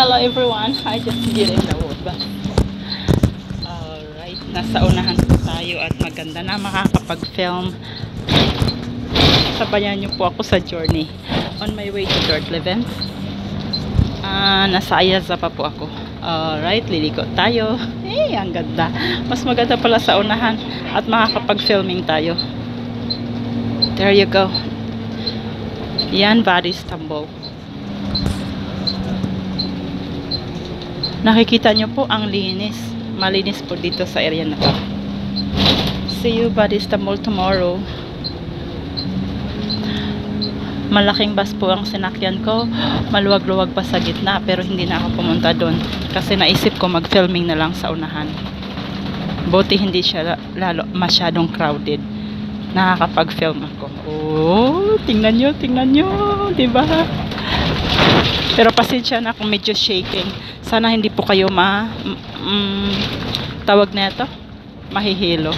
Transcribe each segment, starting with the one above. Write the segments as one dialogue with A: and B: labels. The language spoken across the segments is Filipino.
A: Hello everyone, I just get in the wood. Alright, nasa unahan po tayo at maganda na makakapag-film. Sabayan niyo po ako sa journey. On my way to Dortleven. Nasa Ayaza pa po ako. Alright, liliko tayo. Ang ganda. Mas maganda pala sa unahan at makakapag-filming tayo. There you go. Yan, Bad Istanbul. Nakikita nyo po ang linis. Malinis po dito sa area na to. See you Bad Istanbul tomorrow. Malaking bus po ang sinakyan ko. Maluwag-luwag pa sa gitna pero hindi na ako pumunta doon. Kasi naisip ko mag-filming na lang sa unahan. Buti hindi siya lalo masyadong crowded. Nakakapag-film ako. Oh, tingnan nyo, diba? Pero pasensya na kung medyo shaking. Sana hindi po kayo tawag na ito, mahihilo.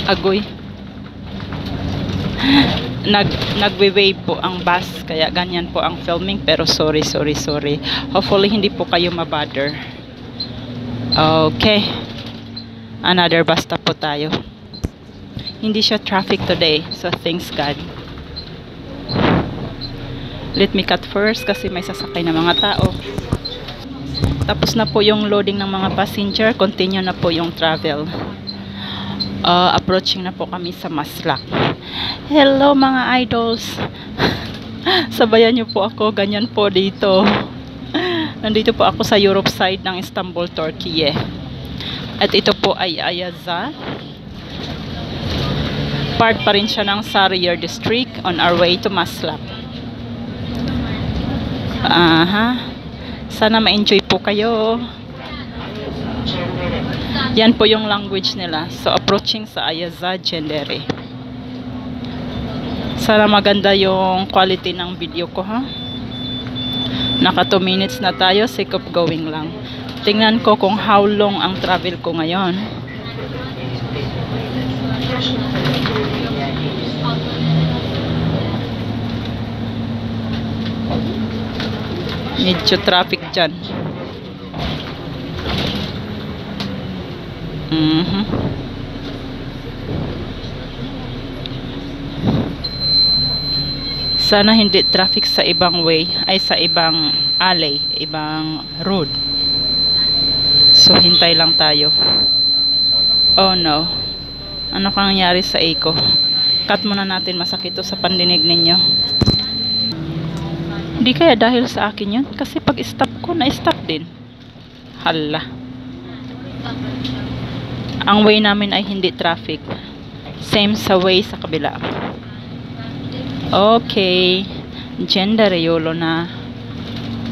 A: Agoy. Nagwe-wave po ang bus, kaya ganyan po ang filming. Pero sorry. Hopefully hindi po kayo mabother. Okay. Another bus stop po tayo. Hindi siya traffic today, so thanks God. Let me cut first kasi may sasakay na mga tao. Tapos na po yung loading ng mga passenger. Continue na po yung travel. Approaching na po kami sa Maslak. Hello mga idols. Sabayan niyo po ako. Ganyan po dito. Nandito po ako sa Europe side ng Istanbul, Turkey. At ito po ay Ayaza. Part pa rin siya ng Sarıyer District on our way to Maslak. Sana ma-enjoy po kayo. Yan po yung language nila. So approaching sa Ayaza Cendere. Sana maganda yung quality ng video ko, ha. Naka 2 minutes na tayo. Sick of going lang. Tingnan ko kung how long ang travel ko ngayon. Medyo traffic dyan. Sana hindi traffic sa ibang way, ay sa ibang alley, ibang road. So hintay lang tayo. Oh no. Ano kang nangyari sa eco? Cut muna natin, masakit to sa pandinig ninyo. Hindi kaya dahil sa akin yun? Kasi pag stop ko, na-stop din. Hala. Ang way namin ay hindi traffic. Same sa way sa kabila. Okay. Cendere yolo na.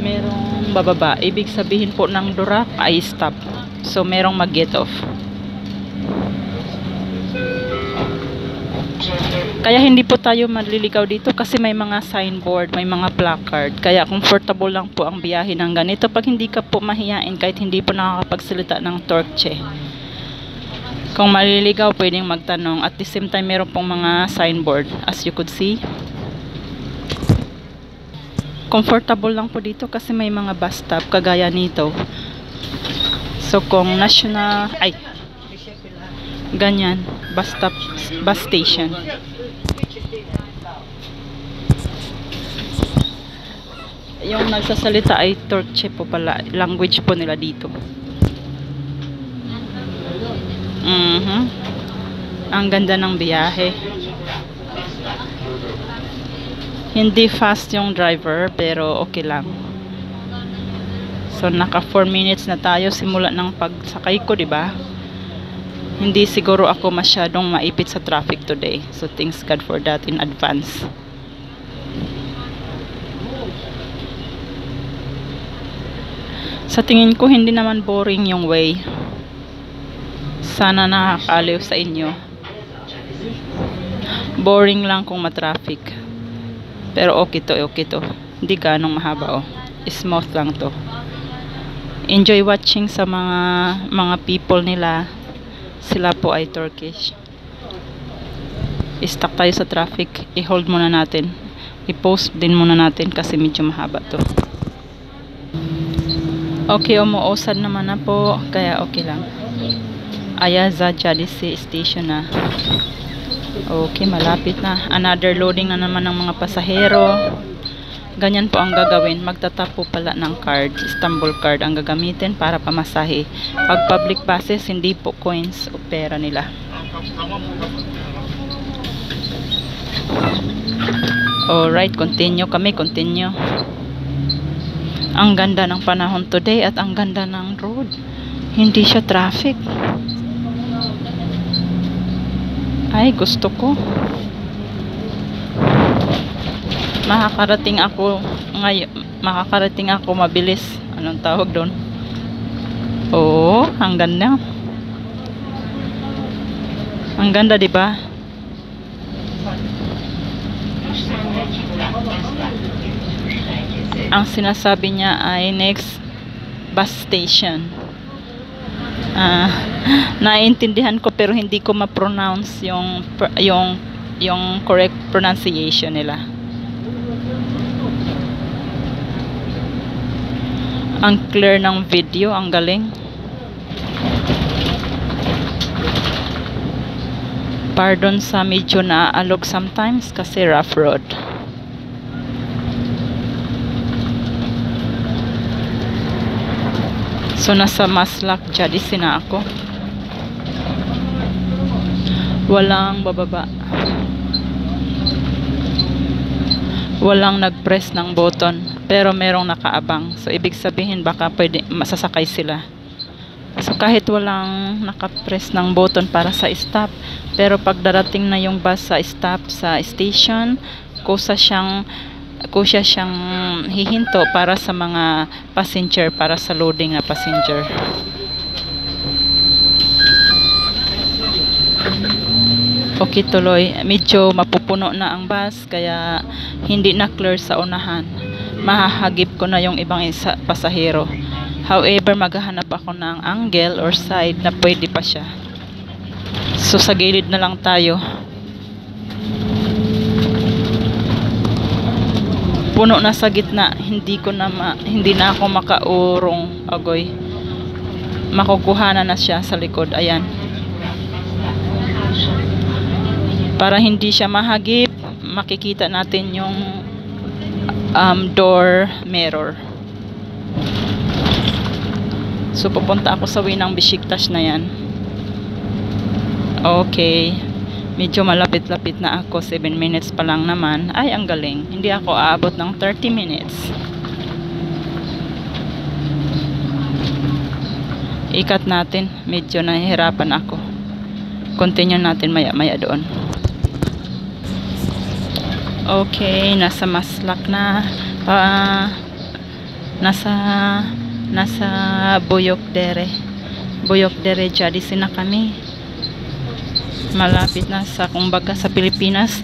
A: Merong bababa. Ibig sabihin po ng Durak ay stop. So merong mag-get off. Kaya hindi po tayo maliligaw dito kasi may mga signboard, may mga placard. Kaya comfortable lang po ang biyahe ng ganito pag hindi ka po mahiyain kahit hindi po nakakapagsalita ng Turkche. Kung maliligaw, pwedeng magtanong. At the same time, meron pong mga signboard as you could see. Comfortable lang po dito kasi may mga bus stop kagaya nito. So kung national, ganyan, bus stop, bus station. Yung nagsasalita ay Turkche po pala. Language po nila dito. Ang ganda ng biyahe. Hindi fast yung driver pero okay lang. So naka 4 minutes na tayo simula ng pagsakay ko, diba? Hindi siguro ako masyadong maipit sa traffic today. So thanks God for that in advance. Sa tingin ko hindi naman boring yung way. Sana nakakaaliw sa inyo. Boring lang kung matraffic. Pero okay to. Hindi ganong mahaba, oh. Smooth lang to. Enjoy watching sa mga people nila. Sila po ay Turkish. I-stuck tayo sa traffic. I-hold muna natin. I-post din muna natin kasi medyo mahaba to. Okay, umuusad naman na po, kaya okay lang. Ayaza Jadisi Station na. Okay, malapit na. Another loading na naman ng mga pasahero. Ganyan po ang gagawin. Magtatap po pala ng card. Istanbul card ang gagamitin para pamasahe. Pag public buses, hindi po coins o pera nila. Alright, continue kami. Continue. Ang ganda ng panahon today at ang ganda ng road. Hindi siya traffic. Ay, gusto ko. Makakarating ako ngayon. Makakarating ako mabilis. Anong tawag doon? Oo, ang ganda. Ang ganda, 'di ba? Ang sinasabi niya ay next bus station. Naiintindihan ko pero hindi ko ma-pronounce yung correct pronunciation nila. Ang clear ng video, ang galing. Pardon sa medyo naaalog sometimes kasi rough road. So nasa Maslak Jadisi na ako. Walang bababa. Walang nag-press ng button, pero merong nakaabang. So ibig sabihin baka pwede masasakay sila. So kahit walang naka-press ng button para sa stop, pero pag darating na yung bus sa stop sa station, kusa siyang hihinto para sa mga passenger, para sa loading na passenger. Okay, tuloy. Medyo mapupuno na ang bus, kaya hindi na clear sa unahan. Mahahagip ko na yung ibang pasahero. However, maghahanap ako ng angle or side na pwede pa siya. So sa gilid na lang tayo. Puno na sa gitna, hindi na ako makaurong, agoy. Makukuhanan na siya sa likod, ayan. Para hindi siya mahagip, makikita natin yung door mirror. So pupunta ako sa Winang Besiktas na yan. Okay. Medyo malapit-lapit na ako. 7 minutes pa lang naman. Ay, ang galing. Hindi ako aabot ng 30 minutes. Ikat natin. Medyo nahihirapan ako. Continue natin maya-maya doon. Okay, nasa Maslak na. Nasa Boyokdere. Boyokdere Jadisi na kami. Malapit na sa, kumbaga sa Pilipinas,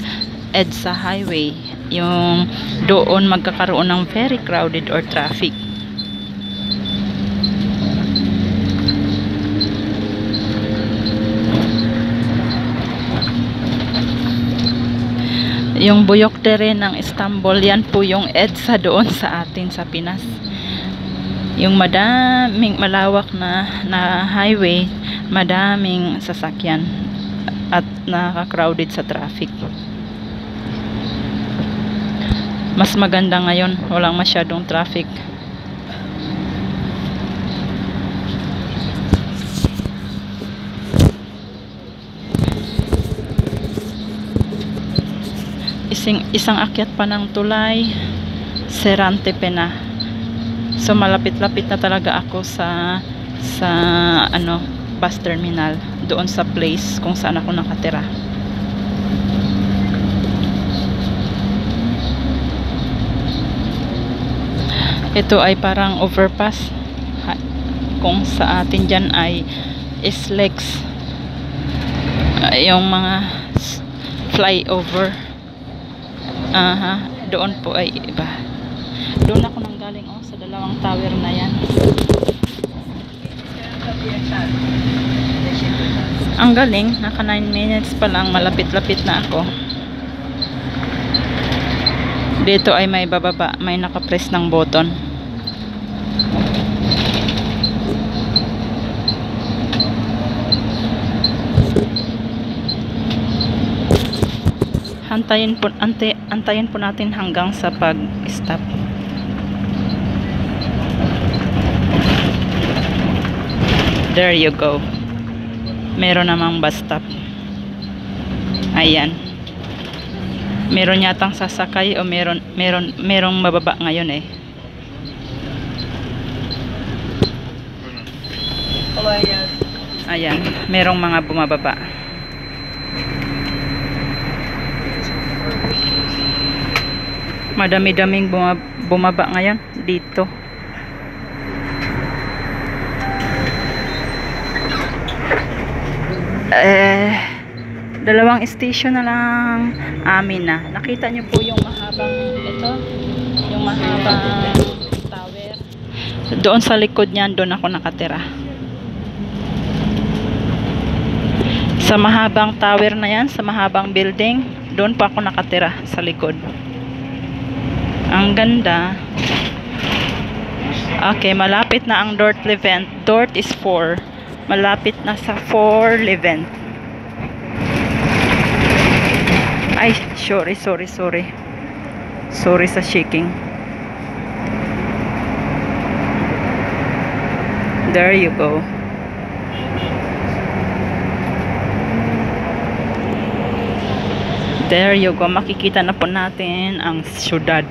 A: EDSA Highway. Yung doon magkakaroon ng very crowded or traffic. Yung Boyokdere ng Istanbul, yan po yung EDSA doon sa atin sa Pinas. Yung madaming malawak na highway, madaming sasakyan at nakaka-crowded sa traffic. Mas maganda ngayon, walang masyadong traffic. Isang akyat pa ng tulay, Serante Pena. So malapit-lapit na talaga ako sa bus terminal, doon sa place kung saan ako nakatira. Ito ay parang overpass. Kung sa atin dyan ay SLEX, yung mga flyover. Doon po ay iba. Doon ako nang galing sa dalawang tower na yan. Ang galing, naka 9 minutes pa lang, malapit-lapit na ako. Dito ay may bababa, may nakapress ng button. Antayin po natin hanggang sa pag-stop. There you go. Meron namang bus stop. Ayan. Meron yatang sasakay o merong mababa ngayon eh. Ayan, merong mga bumababa. Madami-daming bumaba ngayon dito. Dalawang station na lang amin na. Nakita nyo po yung mahabang ito, yung mahabang tower. Doon sa likod niyan, doon ako nakatira. Sa mahabang tower na yan, sa mahabang building, doon po ako nakatira sa likod. Ang ganda. Okay, malapit na ang Dort Levent. Dort is 4. Malapit na sa 4 Levent. Ay, sorry sa shaking. There you go. There you go. Makikita na po natin ang syudad.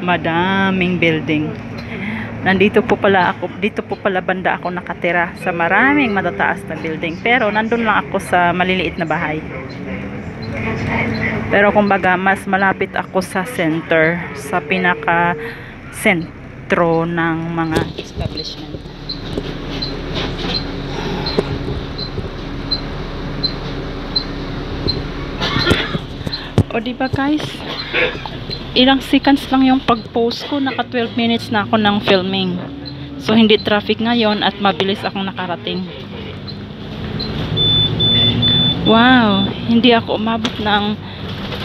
A: Madaming building. Dito po pala banda ako nakatira sa maraming matataas na building. Pero nandun lang ako sa maliliit na bahay. Pero kumbaga mas malapit ako sa center, sa pinaka sentro ng mga establishment. O diba guys, ilang seconds lang yung pag-post ko, naka 12 minutes na ako ng filming. So hindi traffic ngayon at mabilis akong nakarating. Wow, hindi ako umabot ng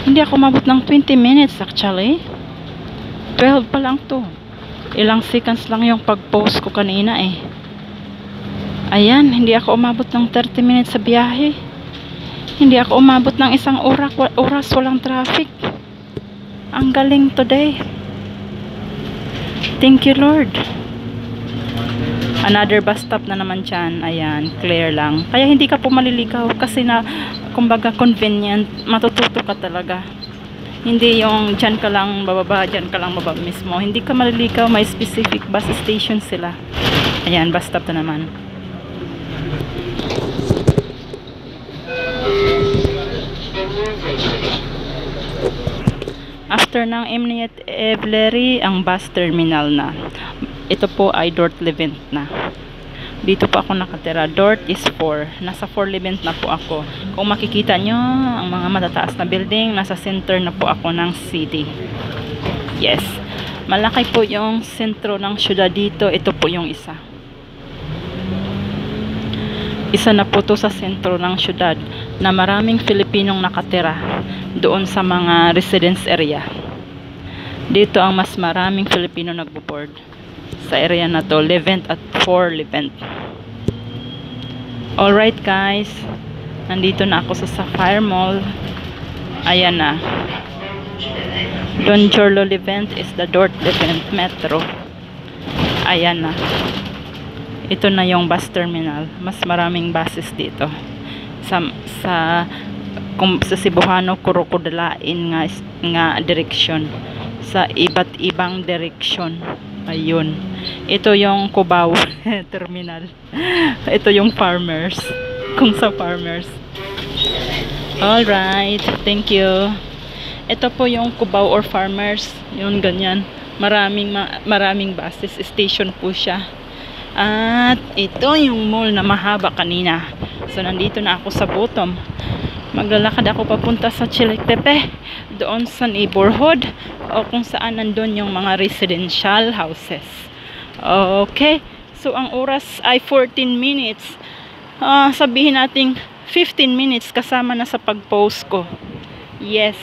A: 20 minutes actually. 12 pa lang to. Ilang seconds lang yung pag-post ko kanina eh. Ayan, hindi ako umabot ng 30 minutes sa biyahe. Hindi ako umabot ng isang oras walang traffic. Ang galing today. Thank you Lord. Another bus stop na naman dyan. Ayan, clear lang. Kaya hindi ka po maliligaw kasi na, kumbaga convenient, matututo ka talaga. Hindi yung dyan ka lang bababa, dyan ka lang bababa mismo. Hindi ka maliligaw, may specific bus station sila. Ayan, bus stop na naman. After ng Imniet Evlery, ang bus terminal na. Ito po ay Dort Levent na. Dito po ako nakatira. Dort is 4. Nasa 4 Levent na po ako. Kung makikita nyo, ang mga matataas na building, nasa center na po ako ng city. Yes. Malaki po yung sentro ng syudad dito. Ito po yung isa. Isa na po to sa sentro ng syudad na maraming Filipinong nakatira doon sa mga residence area. Dito ang mas maraming Filipino nagbo-board sa area na to, Levent at 4 Levent. Alright guys, nandito na ako sa Sapphire Mall. Ayan na. Don Jorlo Levent is the Dort Levent Metro. Ayan na. Ito na yung bus terminal. Mas maraming buses dito. Sa Cebuano, Kurukudalain nga direksyon. Sa iba't ibang direksyon. Ayun. Ito yung Cubao terminal. Ito yung farmers. Kung sa farmers. Alright. Thank you. Ito po yung Cubao or farmers. Yun, ganyan. Maraming buses. Station po siya. At ito yung mall na mahaba kanina. So, nandito na ako sa bottom. Maglalakad ako papunta sa Chilectepe. Doon sa neighborhood. O kung saan nandun yung mga residential houses. Okay. So, ang oras ay 14 minutes. Sabihin natin 15 minutes kasama na sa pag-post ko. Yes.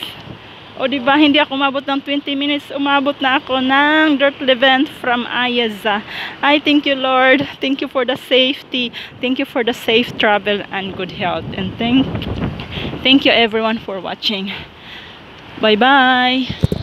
A: O diba, hindi ako umabot ng 20 minutes. Umabot na ako ng Dort Levent from Ayaza. I thank you Lord. Thank you for the safety. Thank you for the safe travel and good health. And thank you everyone for watching. Bye-bye!